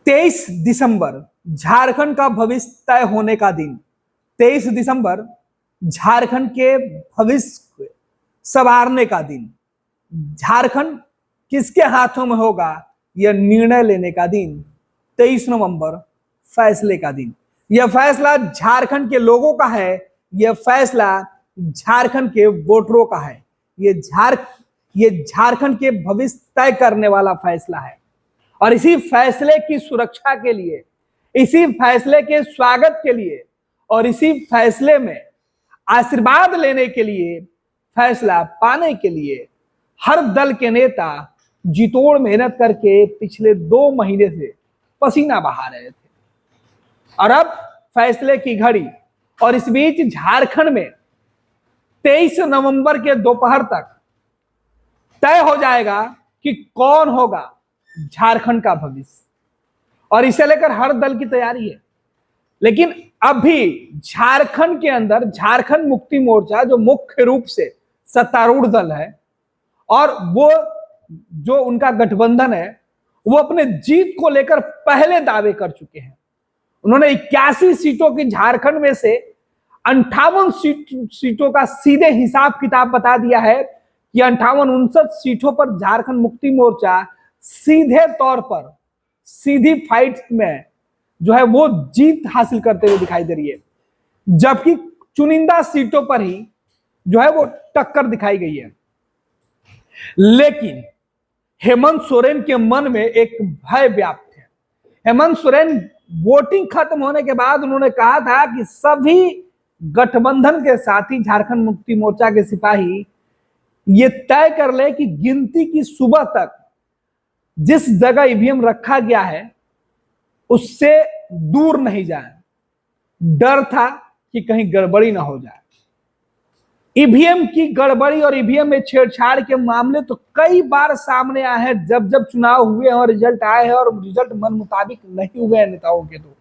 23 दिसंबर झारखंड का भविष्य तय होने का दिन। 23 दिसंबर झारखंड के भविष्य को संवारने का दिन। झारखंड किसके हाथों में होगा यह निर्णय लेने का दिन। 23 नवंबर फैसले का दिन। यह फैसला झारखंड के लोगों का है, यह फैसला झारखंड के वोटरों का है। ये झारखंड के भविष्य तय करने वाला फैसला है और इसी फैसले की सुरक्षा के लिए, इसी फैसले के स्वागत के लिए और इसी फैसले में आशीर्वाद लेने के लिए, फैसला पाने के लिए हर दल के नेता जीतोड़ मेहनत करके पिछले 2 महीने से पसीना बहा रहे थे और अब फैसले की घड़ी। और इस बीच झारखंड में 23 नवंबर के दोपहर तक तय हो जाएगा कि कौन होगा झारखंड का भविष्य और इसे लेकर हर दल की तैयारी है। लेकिन अभी झारखंड के अंदर झारखंड मुक्ति मोर्चा जो मुख्य रूप से सत्तारूढ़ दल है और वो जो उनका गठबंधन है, वो अपने जीत को लेकर पहले दावे कर चुके हैं। उन्होंने 81 सीटों की झारखंड में से 58 सीटों का सीधे हिसाब किताब बता दिया है कि 58-59 सीटों पर झारखंड मुक्ति मोर्चा सीधे तौर पर सीधी फाइट में जो है वो जीत हासिल करते हुए दिखाई दे रही है, जबकि चुनिंदा सीटों पर ही जो है वो टक्कर दिखाई गई है। लेकिन हेमंत सोरेन के मन में एक भय व्याप्त है। हेमंत सोरेन वोटिंग खत्म होने के बाद उन्होंने कहा था कि सभी गठबंधन के साथी झारखंड मुक्ति मोर्चा के सिपाही ये तय कर ले कि गिनती की सुबह तक जिस जगह ईवीएम रखा गया है उससे दूर नहीं जाए। डर था कि कहीं गड़बड़ी ना हो जाए। ईवीएम की गड़बड़ी और ईवीएम में छेड़छाड़ के मामले तो कई बार सामने आए हैं जब जब चुनाव हुए हैं और रिजल्ट आए हैं और रिजल्ट मन मुताबिक नहीं हुए हैं नेताओं के। तो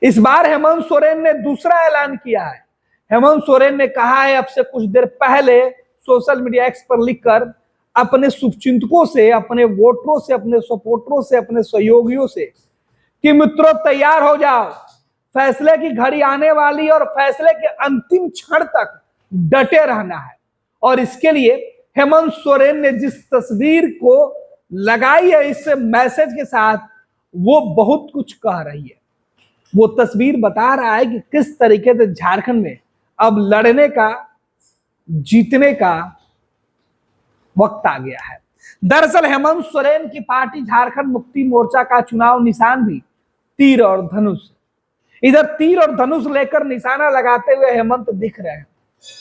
इस बार हेमंत सोरेन ने दूसरा ऐलान किया है। हेमंत सोरेन ने कहा है अब से कुछ देर पहले सोशल मीडिया एक्स पर लिखकर अपने शुभचिंतकों से, अपने वोटरों से, अपने सपोर्टरों से, अपने सहयोगियों से कि मित्रों तैयार हो जाओ, फैसले की घड़ी आने वाली और फैसले के अंतिम क्षण तक डटे रहना है। और इसके लिए हेमंत सोरेन ने जिस तस्वीर को लगाई है इस मैसेज के साथ, वो बहुत कुछ कह रही है। वो तस्वीर बता रहा है कि किस तरीके से झारखंड में अब लड़ने का, जीतने का वक्त आ गया है। दरअसल हेमंत सोरेन की पार्टी झारखंड मुक्ति मोर्चा का चुनाव निशान भी तीर और धनुष। इधर तीर और धनुष लेकर निशाना लगाते हुए हेमंत दिख रहे हैं।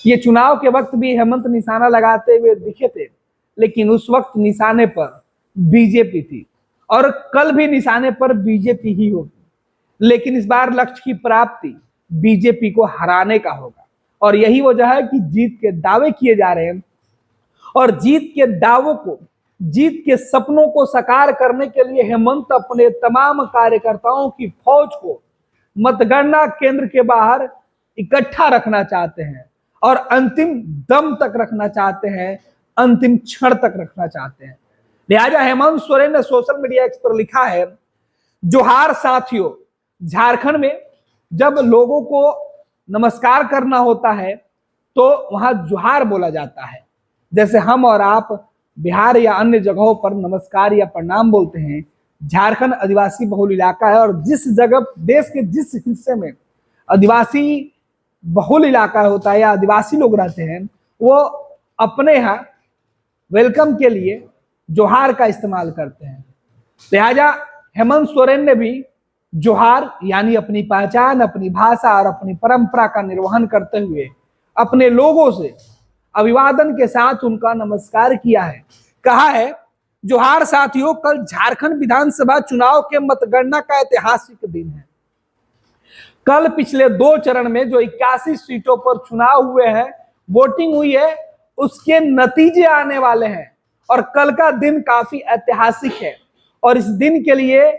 ये चुनाव के वक्त भी हेमंत निशाना लगाते हुए दिखे थे, लेकिन उस वक्त निशाने पर बीजेपी थी और कल भी निशाने पर बीजेपी ही होगी। लेकिन इस बार लक्ष्य की प्राप्ति बीजेपी को हराने का होगा और यही वजह है कि जीत के दावे किए जा रहे हैं और जीत के दावों को, जीत के सपनों को साकार करने के लिए हेमंत अपने तमाम कार्यकर्ताओं की फौज को मतगणना केंद्र के बाहर इकट्ठा रखना चाहते हैं और अंतिम दम तक रखना चाहते हैं, अंतिम क्षण तक रखना चाहते हैं। लिहाजा हेमंत सोरेन ने सोशल मीडिया एक्स पर लिखा है, जोहार साथियों। झारखंड में जब लोगों को नमस्कार करना होता है तो वहां जोहार बोला जाता है। जैसे हम और आप बिहार या अन्य जगहों पर नमस्कार या प्रणाम बोलते हैं, झारखंड आदिवासी बहुल इलाका है और जिस जगह देश के जिस हिस्से में आदिवासी बहुल इलाका होता है या आदिवासी लोग रहते हैं, वो अपने यहाँ वेलकम के लिए जोहार का इस्तेमाल करते हैं। लिहाजा हेमंत सोरेन ने भी जोहार यानी अपनी पहचान, अपनी भाषा और अपनी परंपरा का निर्वहन करते हुए अपने लोगों से अभिवादन के साथ उनका नमस्कार किया है। कहा है, जोहार साथियों, कल झारखंड विधानसभा चुनाव के मतगणना का ऐतिहासिक दिन है। कल पिछले 2 चरण में जो 81 सीटों पर चुनाव हुए हैं, वोटिंग हुई है, उसके नतीजे आने वाले हैं और कल का दिन काफी ऐतिहासिक है और इस दिन के लिए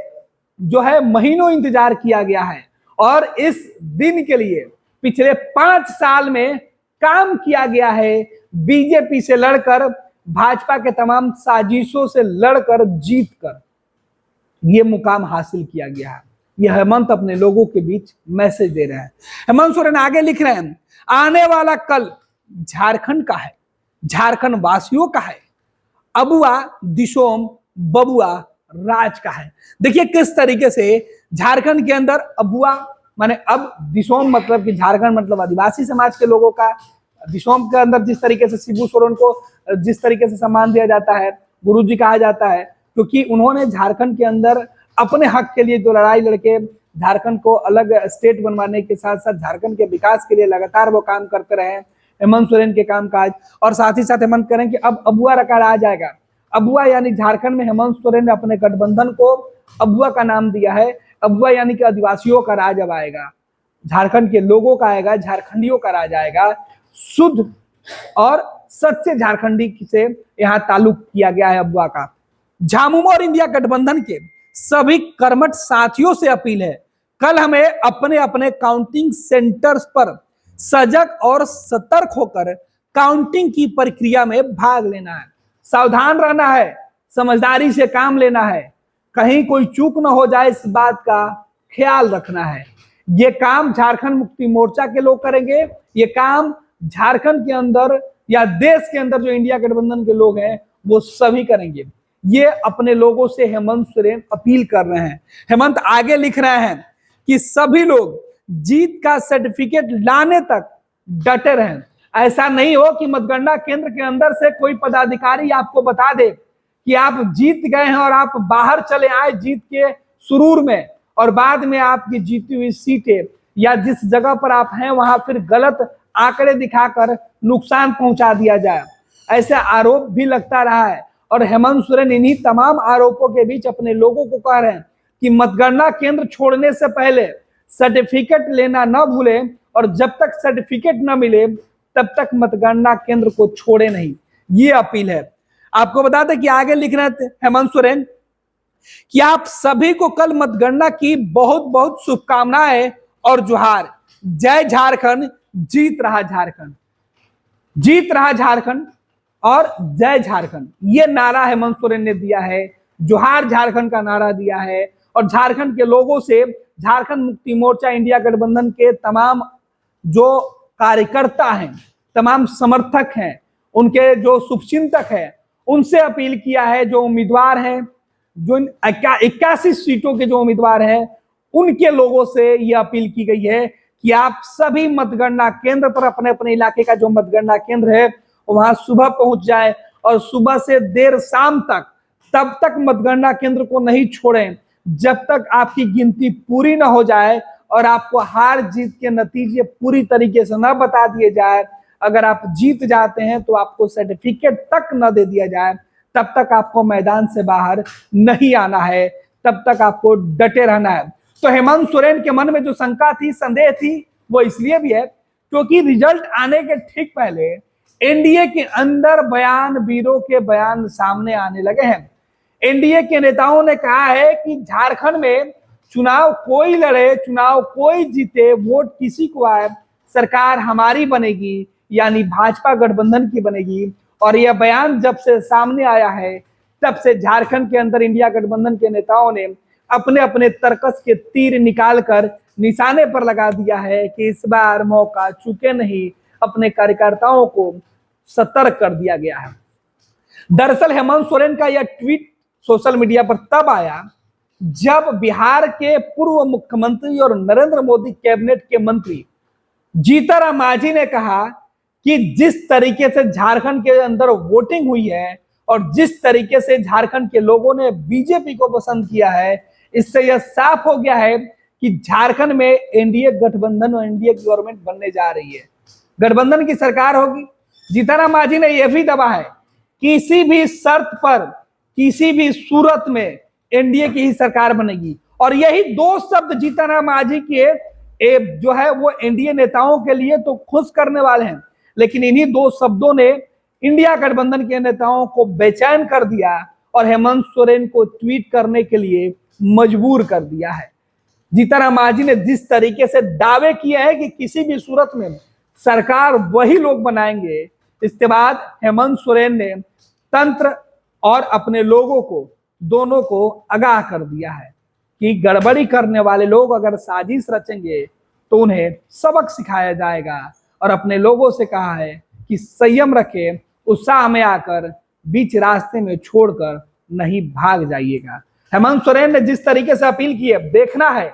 जो है महीनों इंतजार किया गया है और इस दिन के लिए पिछले 5 साल में काम किया गया है। बीजेपी से लड़कर, भाजपा के तमाम साजिशों से लड़कर, जीत कर ये मुकाम हासिल किया गया है। ये हेमंत अपने लोगों के बीच मैसेज दे रहे हैं। हेमंत सोरेन आगे लिख रहे हैं, आने वाला कल झारखंड का है, झारखंड वासियों का है, अबुआ दिशोम बबुआ राज का है। देखिए किस तरीके से झारखंड के अंदर अबुआ माने अब, दिशोम मतलब कि झारखंड मतलब आदिवासी समाज के लोगों का, दिशोम के अंदर जिस तरीके से शिबू सोरेन को जिस तरीके से सम्मान दिया जाता है, गुरुजी कहा जाता है, क्योंकि उन्होंने झारखंड के अंदर अपने हक के लिए जो लड़ाई लड़के झारखंड को अलग स्टेट बनवाने के साथ साथ झारखंड के विकास के लिए लगातार वो काम करते रहे, हेमंत सोरेन के कामकाज। और साथ ही साथ हेमंत करें कि अब अबुआ रकार आ जाएगा। अबुआ यानी झारखंड में हेमंत सोरेन ने अपने गठबंधन को अबुआ का नाम दिया है। अबुआ यानी कि आदिवासियों का राज अब आएगा, झारखंड के लोगों का आएगा, झारखंडियों का राज आएगा। शुद्ध और सच्चे झारखंडी से यहाँ ताल्लुक किया गया है अबुआ का। झामुमो और इंडिया गठबंधन के सभी कर्मठ साथियों से अपील है, कल हमें अपने अपने काउंटिंग सेंटर्स पर सजग और सतर्क होकर काउंटिंग की प्रक्रिया में भाग लेना है। सावधान रहना है, समझदारी से काम लेना है, कहीं कोई चूक ना हो जाए इस बात का ख्याल रखना है। ये काम झारखंड मुक्ति मोर्चा के लोग करेंगे, ये काम झारखंड के अंदर या देश के अंदर जो इंडिया गठबंधन के लोग हैं वो सभी करेंगे। ये अपने लोगों से हेमंत सोरेन अपील कर रहे हैं। हेमंत आगे लिख रहे हैं कि सभी लोग जीत का सर्टिफिकेट लाने तक डटे रहें। ऐसा नहीं हो कि मतगणना केंद्र के अंदर से कोई पदाधिकारी आपको बता दे कि आप जीत गए हैं और आप बाहर चले आए जीत के सुरूर में, और बाद में आपकी जीती हुई सीटें या जिस जगह पर आप हैं वहां फिर गलत आंकड़े दिखाकर नुकसान पहुंचा दिया जाए। ऐसे आरोप भी लगता रहा है और हेमंत सोरेन इन्हीं तमाम आरोपों के बीच अपने लोगों को कह रहे हैं कि मतगणना केंद्र छोड़ने से पहले सर्टिफिकेट लेना न भूलें, और जब तक सर्टिफिकेट न मिले तब तक मतगणना केंद्र को छोड़े नहीं। ये अपील है। आपको बता दें कि आगे लिख रहे थे हेमंत सोरेन कि आप सभी को कल मतगणना की बहुत बहुत शुभकामनाएं और जोहार। जय झारखंड, जीत रहा झारखंड, जीत रहा झारखंड और जय झारखंड, ये नारा हेमंत सोरेन ने दिया है। जोहार झारखंड का नारा दिया है और झारखंड के लोगों से झारखंड मुक्ति मोर्चा इंडिया गठबंधन के तमाम जो कार्यकर्ता हैं, तमाम समर्थक हैं, उनके जो शुभचिंतक हैं, उनसे अपील किया है, जो उम्मीदवार हैं, जो 81 सीटों के जो उम्मीदवार हैं, उनके लोगों से यह अपील की गई है कि आप सभी मतगणना केंद्र पर अपने अपने इलाके का जो मतगणना केंद्र है वहां सुबह पहुंच जाए और सुबह से देर शाम तक तब तक मतगणना केंद्र को नहीं छोड़ें जब तक आपकी गिनती पूरी ना हो जाए और आपको हार जीत के नतीजे पूरी तरीके से न बता दिए जाए। अगर आप जीत जाते हैं तो आपको सर्टिफिकेट तक न दे दिया जाए, तब तक आपको मैदान से बाहर नहीं आना है, तब तक आपको डटे रहना है। तो हेमंत सोरेन के मन में जो शंका थी, संदेह थी, वो इसलिए भी है क्योंकि रिजल्ट आने के ठीक पहले एनडीए के अंदर बयान, वीरों के बयान सामने आने लगे हैं। एनडीए के नेताओं ने कहा है कि झारखंड में चुनाव कोई लड़े, चुनाव कोई जीते, वोट किसी को आए, सरकार हमारी बनेगी, यानी भाजपा गठबंधन की बनेगी। और यह बयान जब से सामने आया है तब से झारखंड के अंदर इंडिया गठबंधन के नेताओं ने अपने अपने तर्कस के तीर निकालकर निशाने पर लगा दिया है कि इस बार मौका चूके नहीं, अपने कार्यकर्ताओं को सतर्क कर दिया गया है। दरअसल हेमंत सोरेन का यह ट्वीट सोशल मीडिया पर तब आया जब बिहार के पूर्व मुख्यमंत्री और नरेंद्र मोदी कैबिनेट के मंत्री जीतनराम मांझी ने कहा कि जिस तरीके से झारखंड के अंदर वोटिंग हुई है और जिस तरीके से झारखंड के लोगों ने बीजेपी को पसंद किया है, इससे यह साफ हो गया है कि झारखंड में एनडीए गठबंधन और एनडीए गवर्नमेंट बनने जा रही है, गठबंधन की सरकार होगी। जीतनराम मांझी ने यह भी दबा है किसी भी शर्त पर, किसी भी सूरत में एनडीए की ही सरकार बनेगी। और यही दो शब्द जीतनराम मांझी के जो है वो एनडीए नेताओं के लिए तो खुश करने वाले हैं, लेकिन इन्हीं दो शब्दों ने इंडिया गठबंधन के नेताओं को बेचैन कर दिया और हेमंत सोरेन को ट्वीट करने के लिए मजबूर कर दिया है। जीतनराम मांझी ने जिस तरीके से दावे किए हैं कि किसी भी सूरत में सरकार वही लोग बनाएंगे, इसके बाद हेमंत सोरेन ने तंत्र और अपने लोगों को दोनों को आगाह कर दिया है कि गड़बड़ी करने वाले लोग अगर साजिश रचेंगे तो उन्हें सबक सिखाया जाएगा, और अपने लोगों से कहा है कि संयम रखें, उत्साह में आकर बीच रास्ते में छोड़कर नहीं भाग जाइएगा। हेमंत सोरेन ने जिस तरीके से अपील की है, देखना है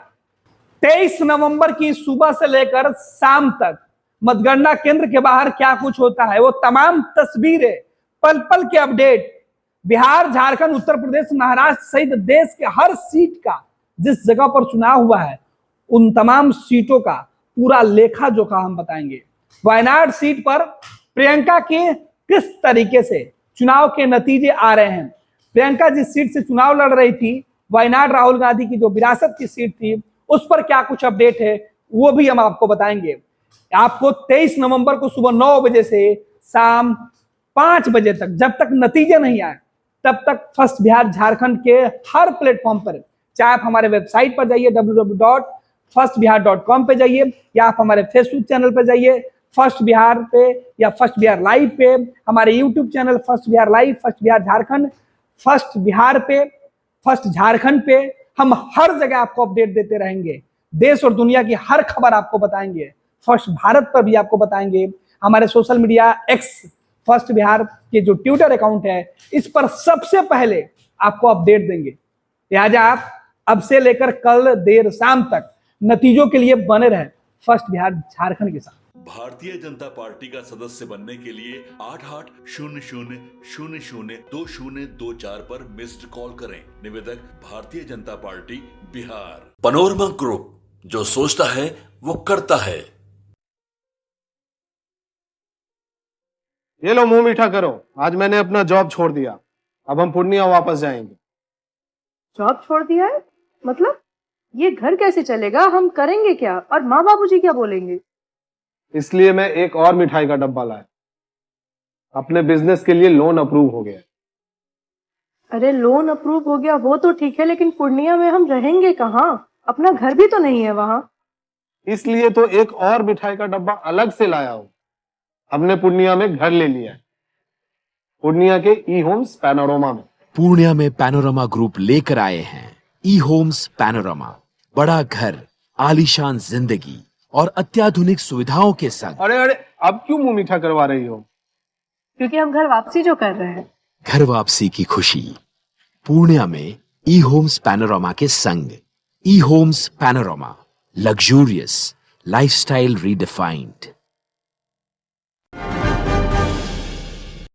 23 नवंबर की सुबह से लेकर शाम तक मतगणना केंद्र के बाहर क्या कुछ होता है। वो तमाम तस्वीरें, पल पल के अपडेट, बिहार, झारखंड, उत्तर प्रदेश, महाराष्ट्र सहित देश के हर सीट का जिस जगह पर चुनाव हुआ है उन तमाम सीटों का पूरा लेखा जोखा हम बताएंगे। वायनाड सीट पर प्रियंका के किस तरीके से चुनाव के नतीजे आ रहे हैं। प्रियंका जिस सीट से चुनाव लड़ रही थी, वायनाड राहुल गांधी की जो विरासत की सीट थी, उस पर क्या कुछ अपडेट है वो भी हम आपको बताएंगे। आपको 23 नवंबर को सुबह 9 बजे से शाम 5 बजे तक, जब तक नतीजे नहीं आए तब तक फर्स्ट बिहार झारखंड के हर प्लेटफॉर्म पर, चाहे आप हमारे वेबसाइट पर जाइए www.firstbihar.com पे जाइए, या आप हमारे फेसबुक चैनल पर जाइए फर्स्ट बिहार पे, या फर्स्ट बिहार लाइव पे, हमारे YouTube channel first Bihar live, first Bihar Jharkhand, first Bihar पे, फर्स्ट झारखंड पे, हम हर जगह आपको अपडेट देते रहेंगे। देश और दुनिया की हर खबर आपको बताएंगे। फर्स्ट भारत पर भी आपको बताएंगे। हमारे social media x first Bihar के जो ट्विटर अकाउंट है, इस पर सबसे पहले आपको अपडेट देंगे। लिहाजा आप अब से लेकर कल देर शाम तक नतीजों के लिए बने रहे फर्स्ट बिहार झारखंड के साथ। भारतीय जनता पार्टी का सदस्य बनने के लिए 8800002024 पर मिस्ड कॉल करें। निवेदक Bharatiya Janata party Bihar. Panorama group, जो सोचता है वो करता है। ये लो मुंह मीठा करो, आज मैंने अपना जॉब छोड़ दिया, अब हम पूर्णिया वापस जाएंगे। जॉब छोड़ दिया है? मतलब ये घर कैसे चलेगा? हम करेंगे क्या? और माँ बाबूजी क्या बोलेंगे? इसलिए मैं एक और मिठाई का डब्बा लाया। अपने बिजनेस के लिए लोन अप्रूव हो गया। अरे लोन अप्रूव हो गया वो तो ठीक है, लेकिन पूर्णिया में हम रहेंगे कहाँ? अपना घर भी तो नहीं है वहाँ। इसलिए तो एक और मिठाई का डब्बा अलग से लाया हूँ। हमने पूर्णिया में घर ले लिया है, पूर्णिया के ई होम्स पैनोरमा में। पूर्णिया में पैनोरमा ग्रुप लेकर आए हैं ई होम्स पैनोरमा। बड़ा घर, आलीशान जिंदगी और अत्याधुनिक सुविधाओं के संग। अरे अरे, अब क्यों मुंह मीठा करवा रही हो? क्योंकि हम घर वापसी जो कर रहे हैं। घर वापसी की खुशी पूर्णिया में ई होम्स पैनोरमा के संग। ई homes panorama, luxurious lifestyle redefined.